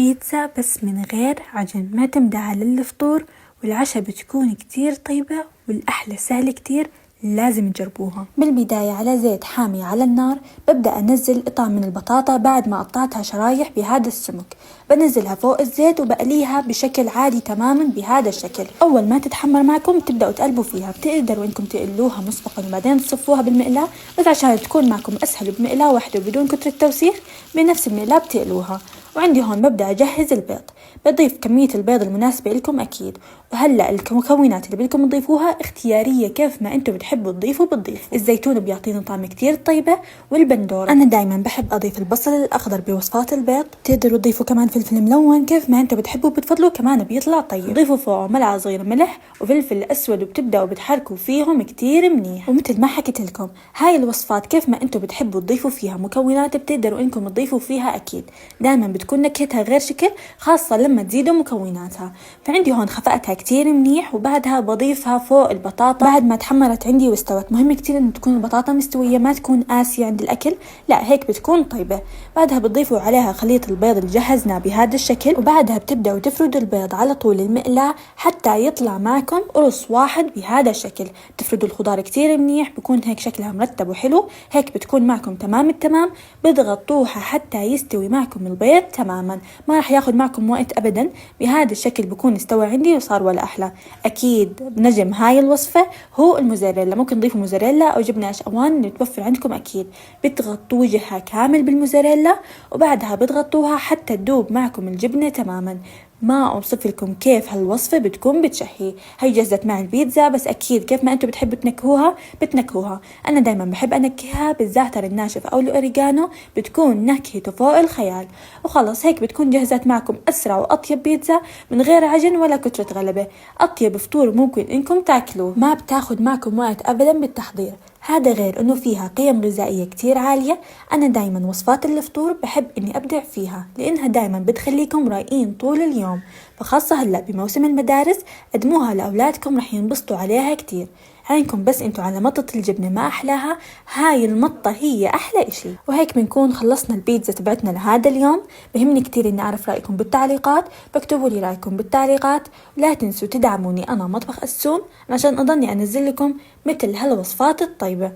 بيتزا بس من غير عجن، معتمدة على الفطور والعشاء، بتكون كتير طيبة والأحلى سهل كتير، لازم تجربوها. بالبداية على زيت حامي على النار ببدأ أنزل قطع من البطاطا بعد ما قطعتها شرايح بهذا السمك، بنزلها فوق الزيت وبقليها بشكل عادي تماما بهذا الشكل. أول ما تتحمر معكم تبدأوا تقلبوا فيها، بتقدروا إنكم تقلوها مسبقا وبعدين تصفوها بالمقلاة، بس عشان تكون معكم أسهل بمقلاة واحدة بدون كترة توسيخ بنفس المقلاة بتقلوها. وعندي هون ببدأ أجهز البيض، بضيف كمية البيض المناسبة لكم أكيد. وهلأ المكونات اللي بدكم تضيفوها اختيارية كيف ما انتم بتحبوا تضيفوا بتضيفوا. الزيتون بيعطينا طعم كتير طيبة، والبندورة. أنا دايما بحب أضيف البصل الأخضر بوصفات البيض، تقدروا تضيفوا كمان فلفل ملون كيف ما انتم بتحبوا بتفضلوا، كمان بيطلع طيب. ضيفوا فوقه ملعقة صغيرة ملح وفلفل أسود، وبتبدأوا بتحركوا فيهم كتير منيح. ومثل ما حكيت لكم هاي الوصفات كيف ما انتم بتحبوا تضيفوا فيها مكونات بتقدروا انكم تضيفوا فيها أكيد، دائما بتكون نكهتها غير شكل، خاصة لما تزيدوا مكوناتها. فعندي هون خفقتها كتير منيح، وبعدها بضيفها فوق البطاطا بعد ما تحمرت عندي واستوت. مهم كتير انه تكون البطاطا مستوية، ما تكون قاسية عند الاكل، لا هيك بتكون طيبة. بعدها بتضيفوا عليها خليط البيض اللي جهزناه بهذا الشكل، وبعدها بتبدأوا تفردوا البيض على طول المقلاة حتى يطلع معكم قرص واحد بهذا الشكل. تفردوا الخضار كتير منيح، بكون هيك شكلها مرتب وحلو، هيك بتكون معكم تمام التمام. بتغطوها حتى يستوي معكم البيض تماما، ما راح ياخد معكم وقت ابدا. بهذا الشكل بكون استوى عندي وصار ولا احلى. اكيد بنجم هاي الوصفة هو الموزاريلا، ممكن تضيفوا موزاريلا او جبنة اشقوان اللي توفر عندكم اكيد. بتغطوا وجهها كامل بالموزاريلا، وبعدها بتغطوها حتى تذوب معكم الجبنة تماما. ما اوصف لكم كيف هالوصفة بتكون بتشهي. هي جهزت مع البيتزا، بس اكيد كيف ما انتم بتحبوا تنكهوها بتنكهوها. انا دايما بحب انكهها بالزعتر الناشف او الاوريجانو، بتكون نكهته فوق الخيال. وخلص هيك بتكون جهزت معكم اسرع واطيب بيتزا من غير عجن ولا كترة غلبة. اطيب فطور ممكن انكم تاكلوه، ما بتاخد معكم وقت ابدا بالتحضير. هذا غير انه فيها قيم غذائية كتير عالية. انا دايما وصفات الفطور بحب اني ابدع فيها، لانها دايما بتخليكم رايقين طول اليوم، فخاصة هلا بموسم المدارس قدموها لاولادكم رح ينبسطوا عليها كتير. عينكم بس انتوا على مطة الجبنة، ما احلاها هاي المطة، هي احلى اشي. وهيك بنكون خلصنا البيتزا تبعتنا لهذا اليوم. بهمني كتير اني اعرف رايكم بالتعليقات، بكتبوا لي رايكم بالتعليقات. لا تنسوا تدعموني انا مطبخ السوم عشان اضلني انزل لكم مثل هالوصفات الطيبة.